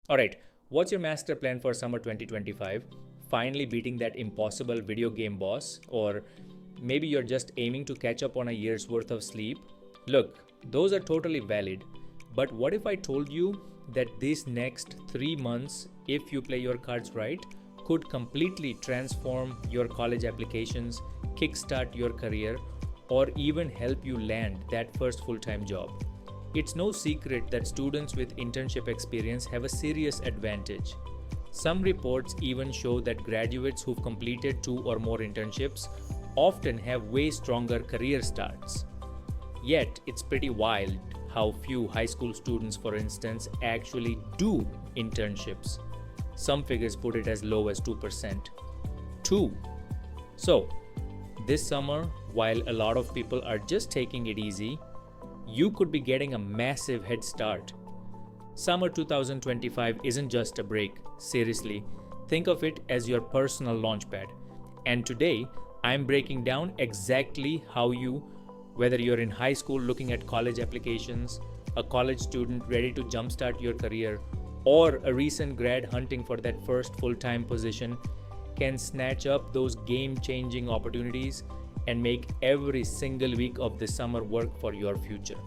All right, what's your master plan for summer 2025? Finally beating that impossible video game boss, or maybe you're just aiming to catch up on a year's worth of sleep? Look, those are totally valid. But what if I told you that these next 3 months, if you play your cards right, could completely transform your college applications, kickstart your career, or even help you land that first full time job? It's no secret that students with internship experience have a serious advantage. Some reports even show that graduates who've completed 2 or more internships often have way stronger career starts. Yet, it's pretty wild how few high school students, for instance, actually do internships. Some figures put it as low as 2%. 2. So, this summer, while a lot of people are just taking it easy, you could be getting a massive head start. Summer 2025 isn't just a break, seriously. Think of it as your personal launchpad. And today, I'm breaking down exactly how you, whether you're in high school looking at college applications, a college student ready to jumpstart your career, or a recent grad hunting for that first full time position, can snatch up those game changing opportunities and make every single week of the summer work for your future.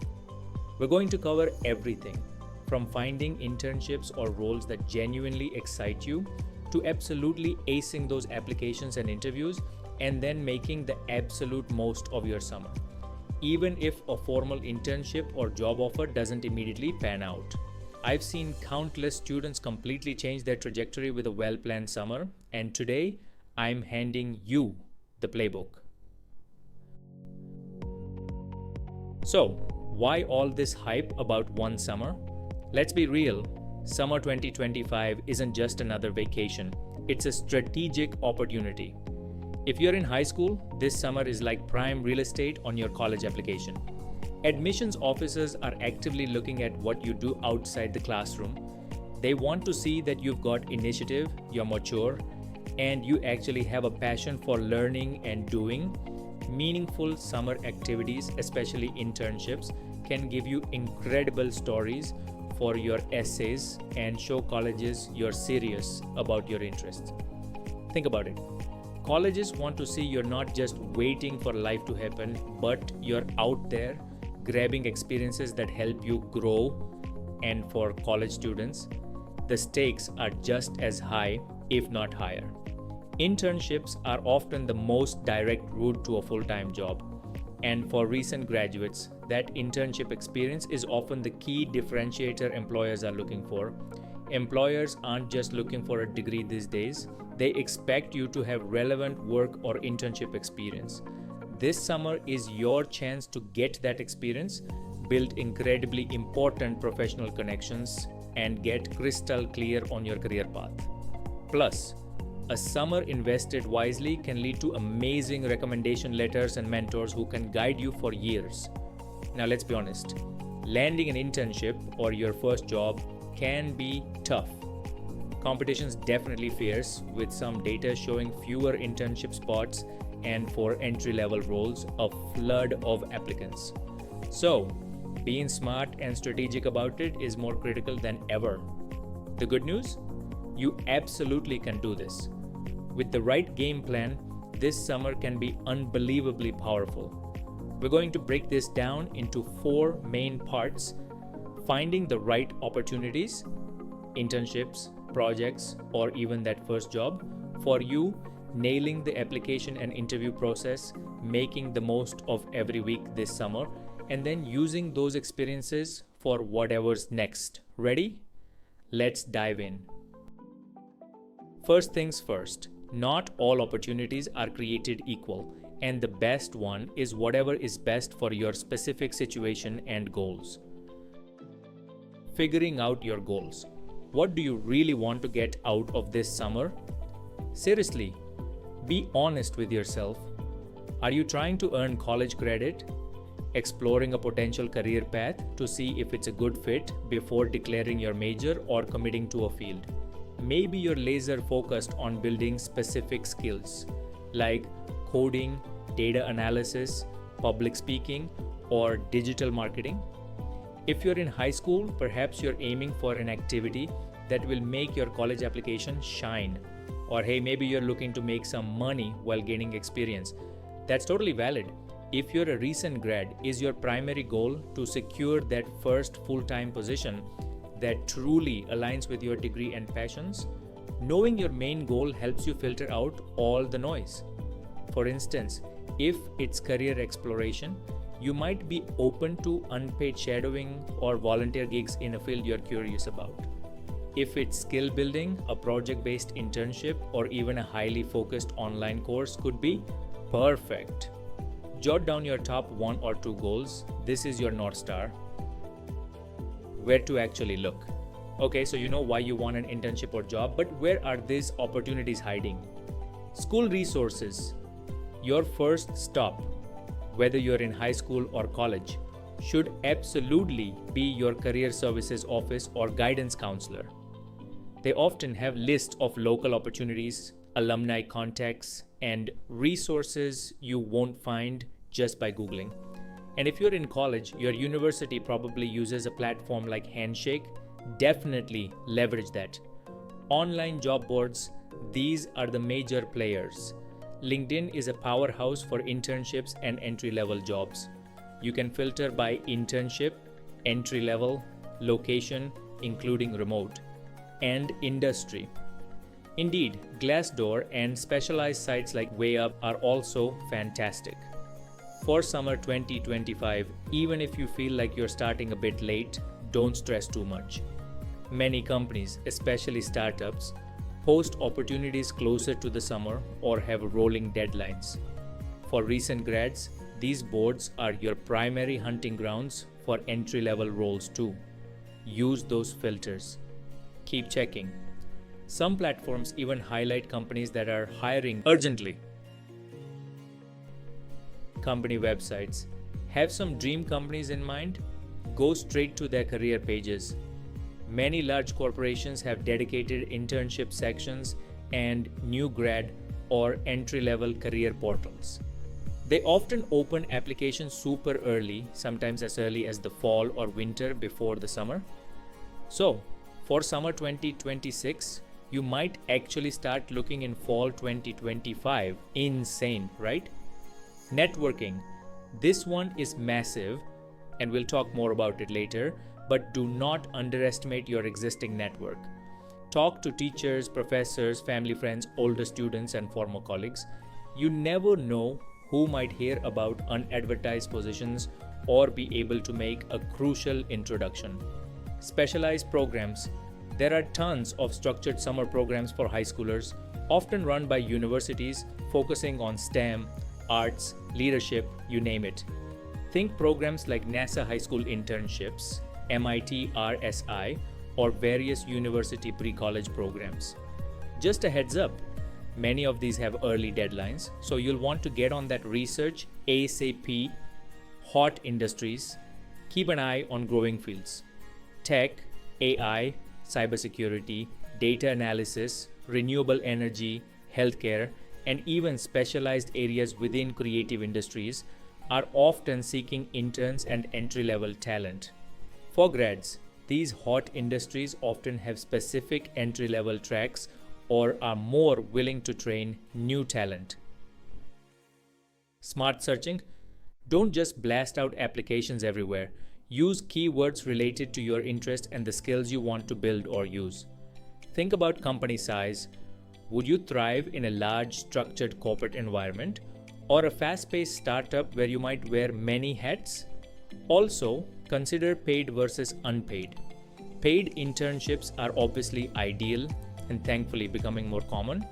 We're going to cover everything from finding internships or roles that genuinely excite you to absolutely acing those applications and interviews and then making the absolute most of your summer, even if a formal internship or job offer doesn't immediately pan out. I've seen countless students completely change their trajectory with a well planned summer, and today I'm handing you the playbook. So, why all this hype about one summer? Let's be real, summer 2025 isn't just another vacation, it's a strategic opportunity. If you're in high school, this summer is like prime real estate on your college application. Admissions officers are actively looking at what you do outside the classroom. They want to see that you've got initiative, you're mature, and you actually have a passion for learning and doing. Meaningful summer activities, especially internships, can give you incredible stories for your essays and show colleges you're serious about your interests. Think about it. Colleges want to see you're not just waiting for life to happen, but you're out there grabbing experiences that help you grow. And for college students, the stakes are just as high, if not higher. Internships are often the most direct route to a full time job. And for recent graduates, that internship experience is often the key differentiator employers are looking for. Employers aren't just looking for a degree these days, they expect you to have relevant work or internship experience. This summer is your chance to get that experience, build incredibly important professional connections, and get crystal clear on your career path. Plus, a summer invested wisely can lead to amazing recommendation letters and mentors who can guide you for years. Now, let's be honest, landing an internship or your first job can be tough. Competition's definitely fierce, with some data showing fewer internship spots and for entry-level roles, a flood of applicants. So, being smart and strategic about it is more critical than ever. The good news? You absolutely can do this. With the right game plan, this summer can be unbelievably powerful. We're going to break this down into 4 main parts: finding the right opportunities, internships, projects, or even that first job for you, nailing the application and interview process, making the most of every week this summer, and then using those experiences for whatever's next. Ready? Let's dive in. First things first, not all opportunities are created equal, and the best one is whatever is best for your specific situation and goals. Figuring out your goals. What do you really want to get out of this summer? Seriously, be honest with yourself. Are you trying to earn college credit? Exploring a potential career path to see if it's a good fit before declaring your major or committing to a field? Maybe you're laser focused on building specific skills like coding, data analysis, public speaking, or digital marketing. If you're in high school, perhaps you're aiming for an activity that will make your college application shine. Or hey, maybe you're looking to make some money while gaining experience. That's totally valid. If you're a recent grad, is your primary goal to secure that first full-time position that truly aligns with your degree and passions? Knowing your main goal helps you filter out all the noise. For instance, if it's career exploration, you might be open to unpaid shadowing or volunteer gigs in a field you're curious about. If it's skill building, a project-based internship or even a highly focused online course could be perfect. Jot down your top 1 or 2 goals. This is your North Star. Where to actually look. Okay, so you know why you want an internship or job, but where are these opportunities hiding? School resources. Your first stop, whether you're in high school or college, should absolutely be your career services office or guidance counselor. They often have lists of local opportunities, alumni contacts, and resources you won't find just by Googling. And if you're in college, your university probably uses a platform like Handshake. Definitely leverage that. Online job boards, these are the major players. LinkedIn is a powerhouse for internships and entry-level jobs. You can filter by internship, entry-level, location, including remote, and industry. Indeed, Glassdoor and specialized sites like WayUp are also fantastic. For summer 2025, even if you feel like you're starting a bit late, don't stress too much. Many companies, especially startups, post opportunities closer to the summer or have rolling deadlines. For recent grads, these boards are your primary hunting grounds for entry-level roles too. Use those filters. Keep checking. Some platforms even highlight companies that are hiring urgently. Company websites. Have some dream companies in mind? Go straight to their career pages. Many large corporations have dedicated internship sections and new grad or entry-level career portals. They often open applications super early, sometimes as early as the fall or winter before the summer. So, for summer 2026, you might actually start looking in fall 2025. Insane, right? Networking. This one is massive, and we'll talk more about it later, but do not underestimate your existing network. Talk to teachers, professors, family friends, older students, and former colleagues. You never know who might hear about unadvertised positions or be able to make a crucial introduction. Specialized programs. There are tons of structured summer programs for high schoolers, often run by universities focusing on STEM, arts, leadership, you name it. Think programs like NASA high school internships, MIT RSI, or various university pre-college programs. Just a heads up, many of these have early deadlines, so you'll want to get on that research ASAP. Hot industries. Keep an eye on growing fields. Tech, AI, cybersecurity, data analysis, renewable energy, healthcare, and even specialized areas within creative industries are often seeking interns and entry-level talent. For grads, these hot industries often have specific entry-level tracks or are more willing to train new talent. Smart searching. Don't just blast out applications everywhere. Use keywords related to your interest and the skills you want to build or use. Think about company size. Would you thrive in a large, structured corporate environment or a fast-paced startup where you might wear many hats? Also, consider paid versus unpaid. Paid internships are obviously ideal and thankfully becoming more common,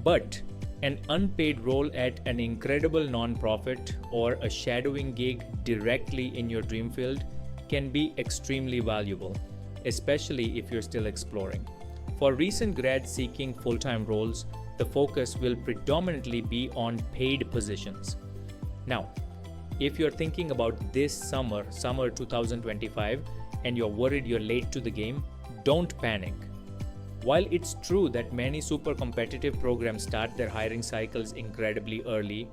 but an unpaid role at an incredible nonprofit or a shadowing gig directly in your dream field can be extremely valuable, especially if you're still exploring. For recent grads seeking full-time roles, the focus will predominantly be on paid positions. Now, if you're thinking about this summer 2025, and you're worried you're late to the game, don't panic. While it's true that many super competitive programs start their hiring cycles incredibly early,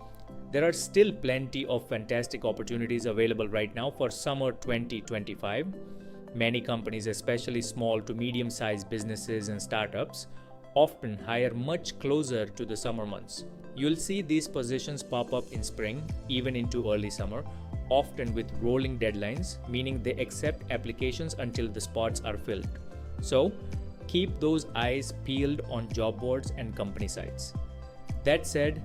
there are still plenty of fantastic opportunities available right now for summer 2025. Many companies, especially small to medium-sized businesses and startups, often hire much closer to the summer months. You'll see these positions pop up in spring, even into early summer, often with rolling deadlines, meaning they accept applications until the spots are filled. So, keep those eyes peeled on job boards and company sites. That said,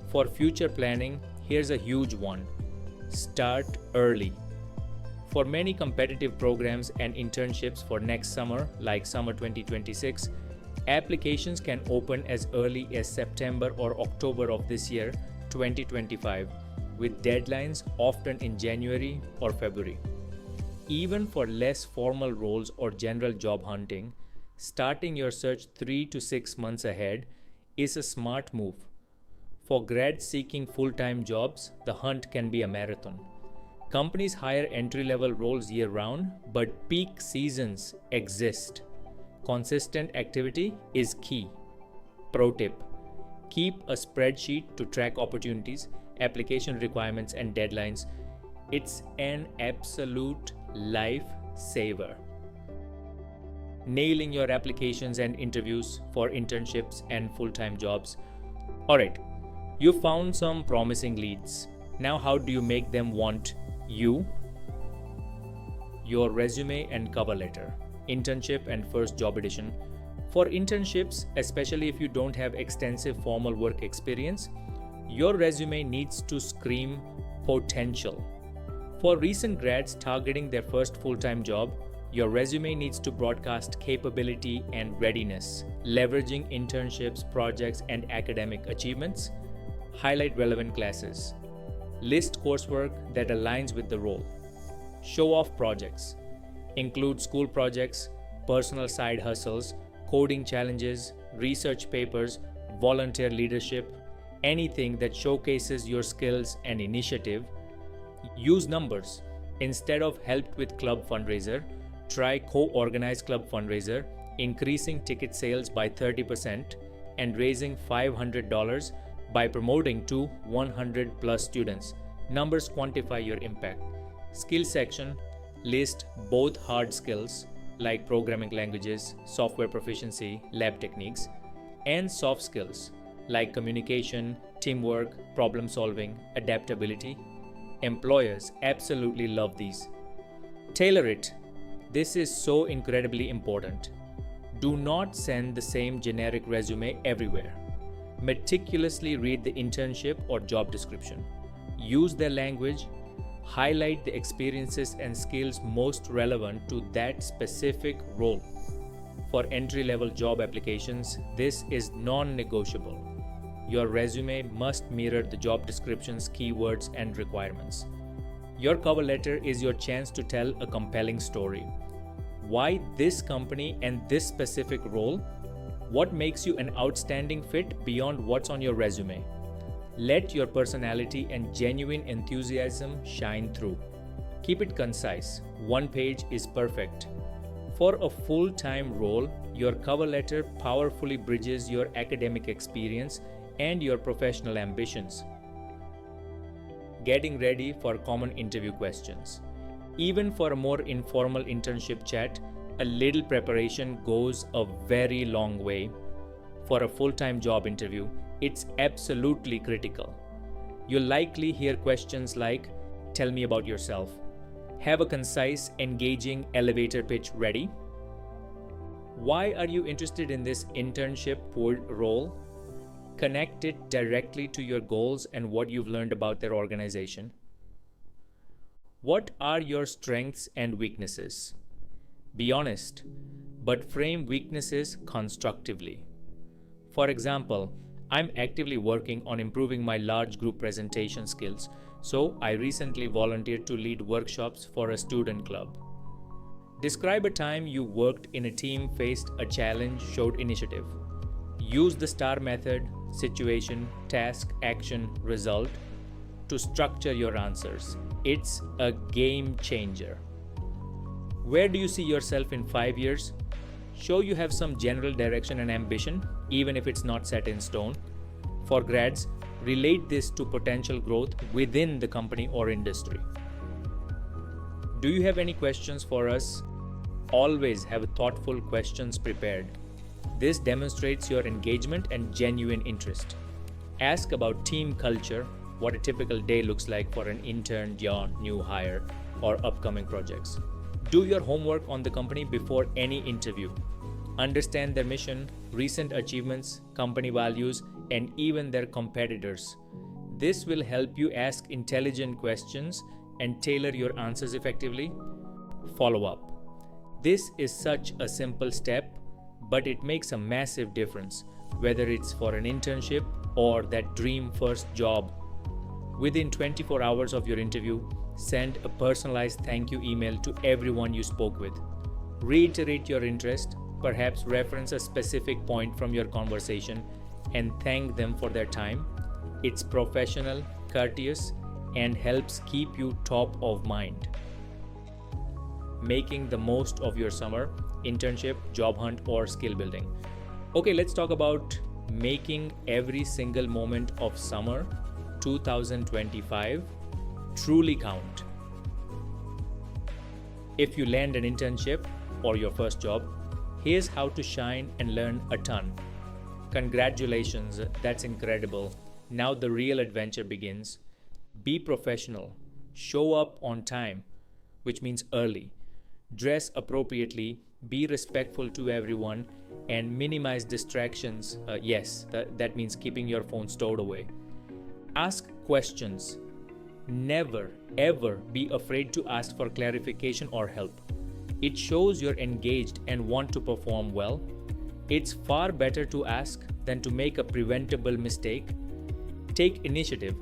for future planning, here's a huge one. Start early. For many competitive programs and internships for next summer, like summer 2026, applications can open as early as September or October of this year, 2025, with deadlines often in January or February. Even for less formal roles or general job hunting, starting your search 3 to 6 months ahead is a smart move. For grads seeking full-time jobs, the hunt can be a marathon. Companies hire entry-level roles year-round, but peak seasons exist. Consistent activity is key. Pro tip: keep a spreadsheet to track opportunities, application requirements, and deadlines. It's an absolute lifesaver. Nailing your applications and interviews for internships and full-time jobs. Alright, you found some promising leads. Now, how do you make them want you? Your resume and cover letter. Internship and first job edition. For internships, especially if you don't have extensive formal work experience, your resume needs to scream potential. For recent grads targeting their first full-time job, your resume needs to broadcast capability and readiness, leveraging internships, projects, and academic achievements. Highlight relevant classes. List coursework that aligns with the role. Show off projects. Include school projects, personal side hustles, coding challenges, research papers, volunteer leadership, anything that showcases your skills and initiative. Use numbers. Instead of helped with club fundraiser, try co-organized club fundraiser, increasing ticket sales by 30% and raising $500 by promoting to 100 plus students. Numbers quantify your impact. Skill section, list both hard skills like programming languages, software proficiency, lab techniques, and soft skills like communication, teamwork, problem solving, adaptability. Employers absolutely love these. Tailor it. This is so incredibly important. Do not send the same generic resume everywhere. Meticulously read the internship or job description. Use their language. Highlight the experiences and skills most relevant to that specific role. For entry-level job applications, this is non-negotiable. Your resume must mirror the job description's keywords and requirements. Your cover letter is your chance to tell a compelling story. Why this company and this specific role? What makes you an outstanding fit beyond what's on your resume? Let your personality and genuine enthusiasm shine through. Keep it concise. One page is perfect. For a full-time role, your cover letter powerfully bridges your academic experience and your professional ambitions. Getting ready for common interview questions. Even for a more informal internship chat, a little preparation goes a very long way. For a full-time job interview, it's absolutely critical. You'll likely hear questions like, "Tell me about yourself." Have a concise, engaging elevator pitch ready. Why are you interested in this internship role? Connect it directly to your goals and what you've learned about their organization. What are your strengths and weaknesses? Be honest, but frame weaknesses constructively. For example, I'm actively working on improving my large group presentation skills, so I recently volunteered to lead workshops for a student club. Describe a time you worked in a team, faced a challenge, showed initiative. Use the STAR method, situation, task, action, result, to structure your answers. It's a game changer. Where do you see yourself in 5 years? Show you have some general direction and ambition, even if it's not set in stone. For grads, relate this to potential growth within the company or industry. Do you have any questions for us? always have thoughtful questions prepared. This demonstrates your engagement and genuine interest. Ask about team culture, what a typical day looks like for an intern, your new hire, or upcoming projects. Do your homework on the company before any interview. Understand their mission, recent achievements, company values, and even their competitors. This will help you ask intelligent questions and tailor your answers effectively. Follow up. This is such a simple step, but it makes a massive difference, whether it's for an internship or that dream first job. Within 24 hours of your interview, send a personalized thank you email to everyone you spoke with. Reiterate your interest, perhaps reference a specific point from your conversation, and thank them for their time. It's professional, courteous, and helps keep you top of mind. Making the most of your summer, internship, job hunt, or skill building. Okay, let's talk about making every single moment of summer 2025 truly count. If you land an internship or your first job, here's how to shine and learn a ton. Congratulations, that's incredible. Now the real adventure begins. Be professional, show up on time, which means early. Dress appropriately, be respectful to everyone, and minimize distractions. That means keeping your phone stowed away. Ask questions. Never, ever be afraid to ask for clarification or help. It shows you're engaged and want to perform well. It's far better to ask than to make a preventable mistake. Take initiative.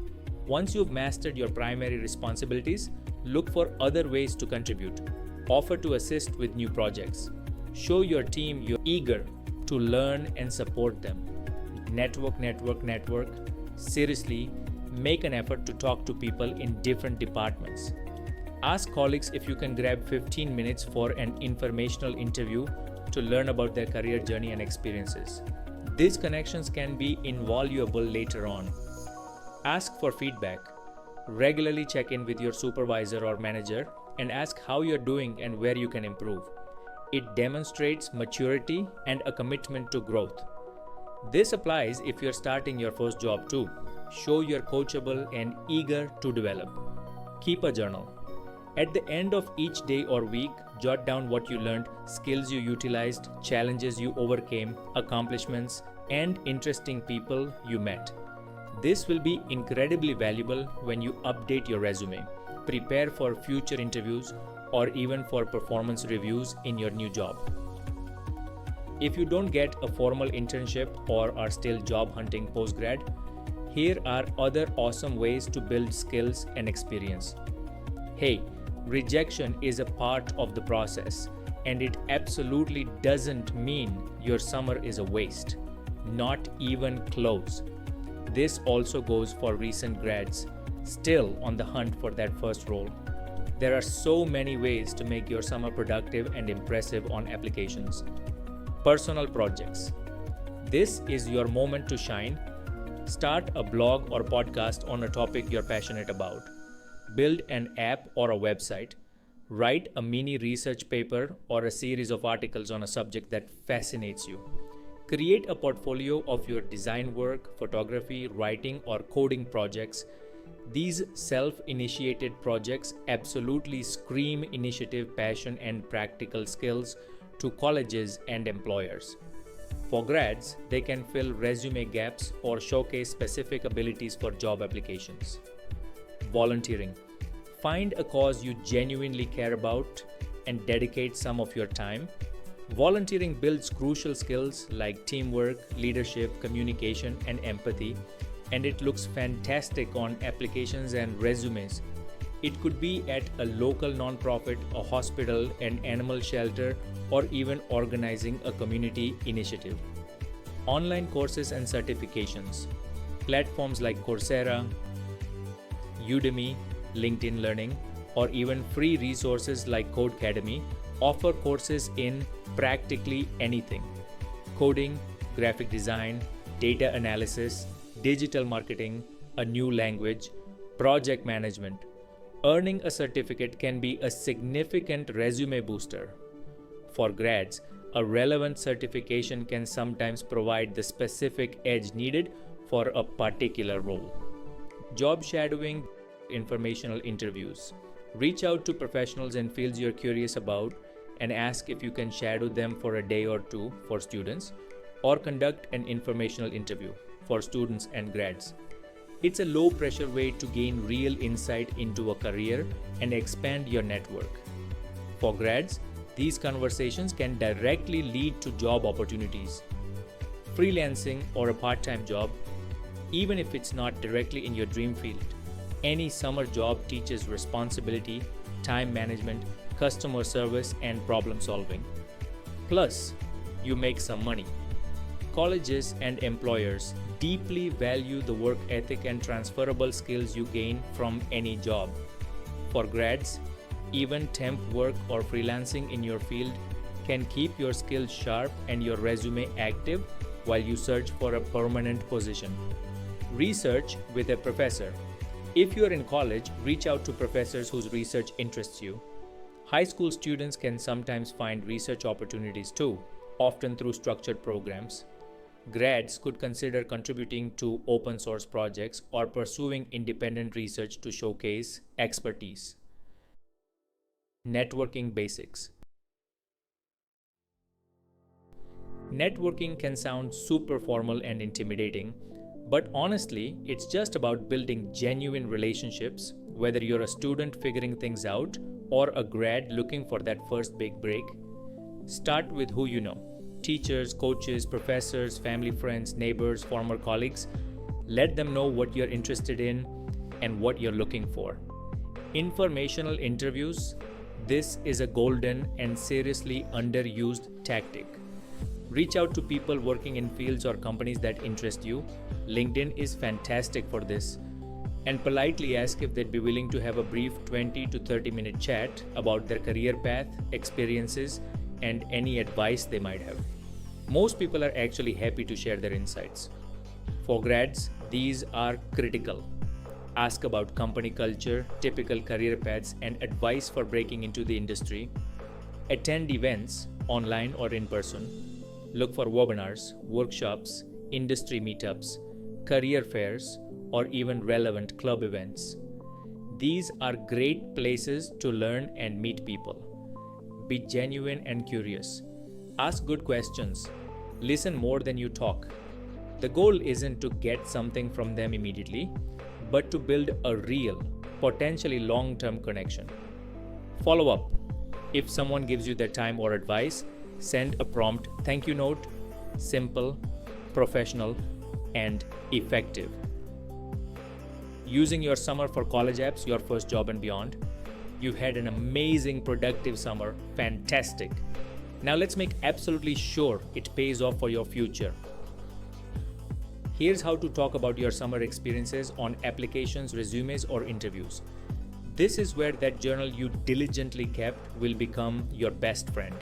Once you've mastered your primary responsibilities, look for other ways to contribute. Offer to assist with new projects. Show your team you're eager to learn and support them. Network, network, network. Seriously, make an effort to talk to people in different departments. Ask colleagues if you can grab 15 minutes for an informational interview to learn about their career journey and experiences. These connections can be invaluable later on. Ask for feedback. Regularly check in with your supervisor or manager and ask how you're doing and where you can improve. It demonstrates maturity and a commitment to growth. This applies if you're starting your first job too. Show you're coachable and eager to develop. Keep a journal. At the end of each day or week, jot down what you learned, skills you utilized, challenges you overcame, accomplishments, and interesting people you met. This will be incredibly valuable when you update your resume, prepare for future interviews, or even for performance reviews in your new job. If you don't get a formal internship or are still job hunting post-grad, here are other awesome ways to build skills and experience. Hey, rejection is a part of the process, and it absolutely doesn't mean your summer is a waste. Not even close. This also goes for recent grads, still on the hunt for that first role. There are so many ways to make your summer productive and impressive on applications. Personal projects. This is your moment to shine. Start a blog or podcast on a topic you're passionate about. Build an app or a website. Write a mini research paper or a series of articles on a subject that fascinates you. Create a portfolio of your design work, photography, writing, or coding projects. These self-initiated projects absolutely scream initiative, passion, and practical skills to colleges and employers. For grads, they can fill resume gaps or showcase specific abilities for job applications. Volunteering. Find a cause you genuinely care about and dedicate some of your time. Volunteering builds crucial skills like teamwork, leadership, communication, and empathy, and it looks fantastic on applications and resumes. It could be at a local nonprofit, a hospital, an animal shelter, or even organizing a community initiative. Online courses and certifications. Platforms like Coursera, Udemy, LinkedIn Learning, or even free resources like Codecademy offer courses in practically anything: coding, graphic design, data analysis, digital marketing, a new language, project management. Earning a certificate can be a significant resume booster. For grads, a relevant certification can sometimes provide the specific edge needed for a particular role. Job shadowing, informational interviews. Reach out to professionals in fields you're curious about and ask if you can shadow them for a day or two for students, or conduct an informational interview for students and grads. It's a low pressure way to gain real insight into a career and expand your network. For grads, these conversations can directly lead to job opportunities. Freelancing or a part-time job, even if it's not directly in your dream field, any summer job teaches responsibility, time management, customer service, and problem solving. Plus, you make some money. Colleges and employers deeply value the work ethic and transferable skills you gain from any job. For grads, even temp work or freelancing in your field can keep your skills sharp and your resume active while you search for a permanent position. Research with a professor. If you're in college, reach out to professors whose research interests you. High school students can sometimes find research opportunities too, often through structured programs. Grads could consider contributing to open source projects or pursuing independent research to showcase expertise. Networking basics. Networking can sound super formal and intimidating, but honestly, it's just about building genuine relationships, whether you're a student figuring things out or a grad looking for that first big break. Start with who you know. Teachers, coaches, professors, family friends, neighbors, former colleagues. Let them know what you're interested in and what you're looking for. Informational interviews. This is a golden and seriously underused tactic. Reach out to people working in fields or companies that interest you. LinkedIn is fantastic for this. And politely ask if they'd be willing to have a brief 20 to 30-minute chat about their career path, experiences, and any advice they might have. Most people are actually happy to share their insights. For grads, these are critical. Ask about company culture, typical career paths, and advice for breaking into the industry. Attend events, online or in person. Look for webinars, workshops, industry meetups, career fairs, or even relevant club events. These are great places to learn and meet people. Be genuine and curious. Ask good questions. Listen more than you talk. The goal isn't to get something from them immediately, but to build a real, potentially long-term connection. Follow up. If someone gives you their time or advice, send a prompt thank you note. Simple, professional, and effective. Using your summer for college apps, your first job and beyond. You've had an amazing, productive summer. Fantastic. Now let's make absolutely sure it pays off for your future. Here's how to talk about your summer experiences on applications, resumes, or interviews. This is where that journal you diligently kept will become your best friend.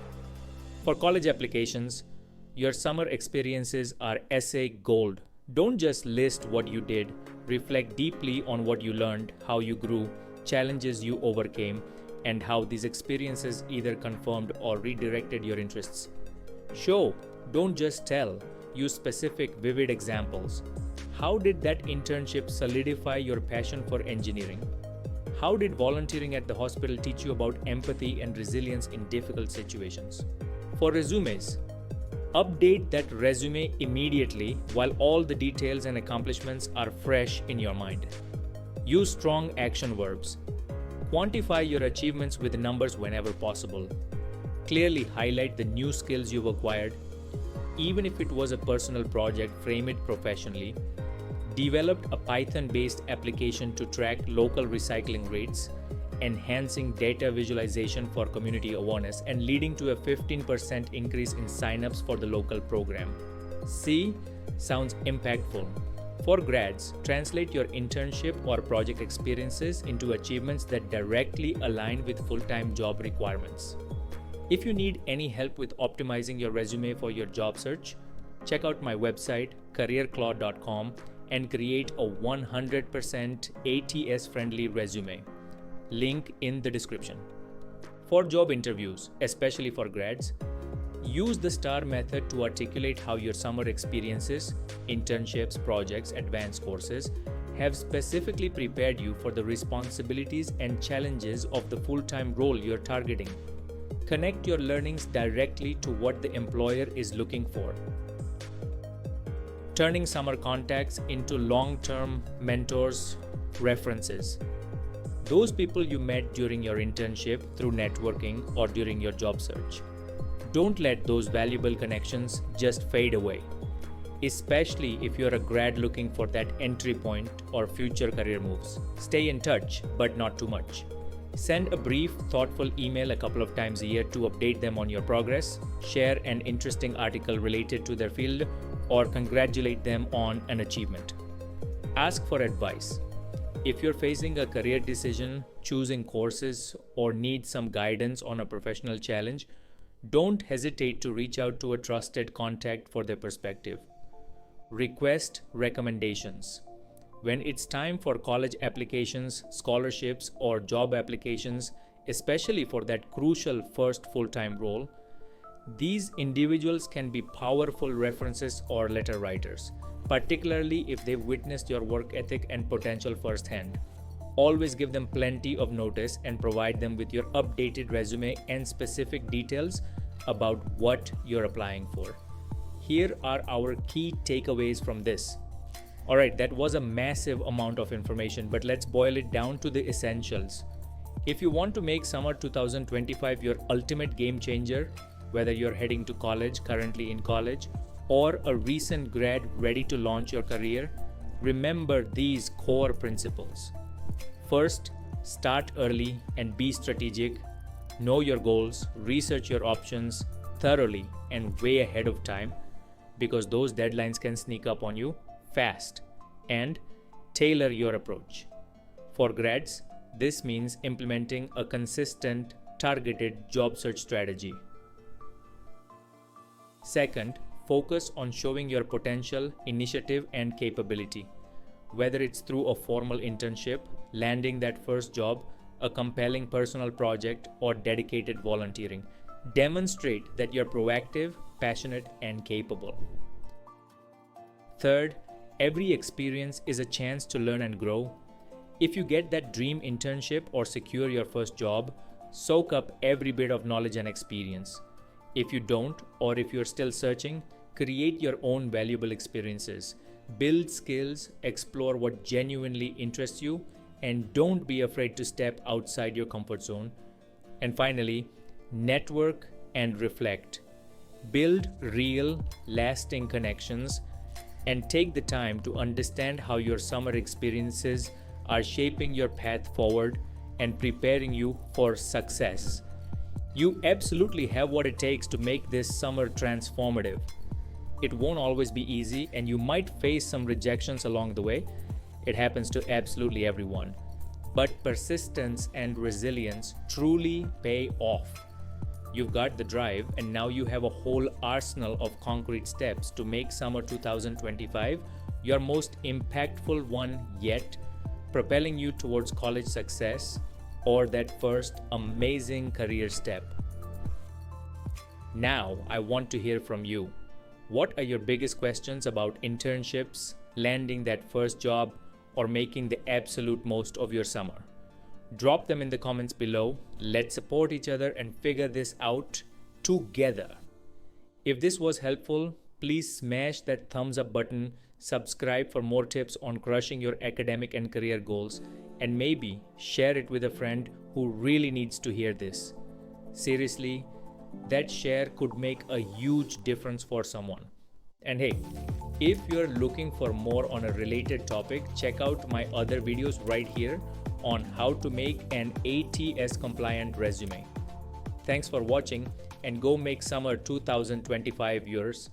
For college applications, your summer experiences are essay gold. Don't just list what you did, reflect deeply on what you learned, how you grew, challenges you overcame, and how these experiences either confirmed or redirected your interests. Show, don't just tell. Use specific, vivid examples. How did that internship solidify your passion for engineering? How did volunteering at the hospital teach you about empathy and resilience in difficult situations? For resumes, update that resume immediately while all the details and accomplishments are fresh in your mind. Use strong action verbs. Quantify your achievements with numbers whenever possible. Clearly highlight the new skills you've acquired. Even if it was a personal project, frame it professionally. Developed a Python-based application to track local recycling rates, enhancing data visualization for community awareness, and leading to a 15% increase in signups for the local program. C sounds impactful. For grads, translate your internship or project experiences into achievements that directly align with full-time job requirements. If you need any help with optimizing your resume for your job search, check out my website, careerclaw.com, and create a 100% ATS-friendly resume. Link in the description. For job interviews, especially for grads, use the STAR method to articulate how your summer experiences, internships, projects, advanced courses have specifically prepared you for the responsibilities and challenges of the full-time role you're targeting. Connect your learnings directly to what the employer is looking for. Turning summer contacts into long-term mentors, references. Those people you met during your internship, through networking, or during your job search. Don't let those valuable connections just fade away, especially if you're a grad looking for that entry point or future career moves. Stay in touch, but not too much. Send a brief, thoughtful email a couple of times a year to update them on your progress, share an interesting article related to their field, or congratulate them on an achievement. Ask for advice. If you're facing a career decision, choosing courses, or need some guidance on a professional challenge, don't hesitate to reach out to a trusted contact for their perspective. Request recommendations. When it's time for college applications, scholarships, or job applications, especially for that crucial first full-time role, these individuals can be powerful references or letter writers, particularly if they've witnessed your work ethic and potential firsthand. Always give them plenty of notice and provide them with your updated resume and specific details about what you're applying for. Here are our key takeaways from this. Alright, that was a massive amount of information, but let's boil it down to the essentials. If you want to make summer 2025 your ultimate game changer, whether you're heading to college, currently in college, or a recent grad ready to launch your career, remember these core principles. First, start early and be strategic. Know your goals, research your options thoroughly and way ahead of time, because those deadlines can sneak up on you fast. And tailor your approach. For grads, this means implementing a consistent, targeted job search strategy. Second, focus on showing your potential, initiative, and capability. Whether it's through a formal internship, landing that first job, a compelling personal project, or dedicated volunteering, demonstrate that you're proactive, passionate, and capable. Third, every experience is a chance to learn and grow. If you get that dream internship or secure your first job, soak up every bit of knowledge and experience. If you don't, or if you're still searching, create your own valuable experiences. Build skills, explore what genuinely interests you, and don't be afraid to step outside your comfort zone. And finally, network and reflect. Build real, lasting connections and take the time to understand how your summer experiences are shaping your path forward and preparing you for success. You absolutely have what it takes to make this summer transformative. It won't always be easy, and you might face some rejections along the way. It happens to absolutely everyone. But persistence and resilience truly pay off. You've got the drive, and now you have a whole arsenal of concrete steps to make summer 2025 your most impactful one yet, propelling you towards college success or that first amazing career step. Now, I want to hear from you. What are your biggest questions about internships, landing that first job, or making the absolute most of your summer? Drop them in the comments below. Let's support each other and figure this out together. If this was helpful, please smash that thumbs up button, subscribe for more tips on crushing your academic and career goals, and maybe share it with a friend who really needs to hear this. Seriously, that share could make a huge difference for someone. And hey, if you're looking for more on a related topic, check out my other videos right here on how to make an ATS compliant resume. Thanks for watching, and go make summer 2025 yours.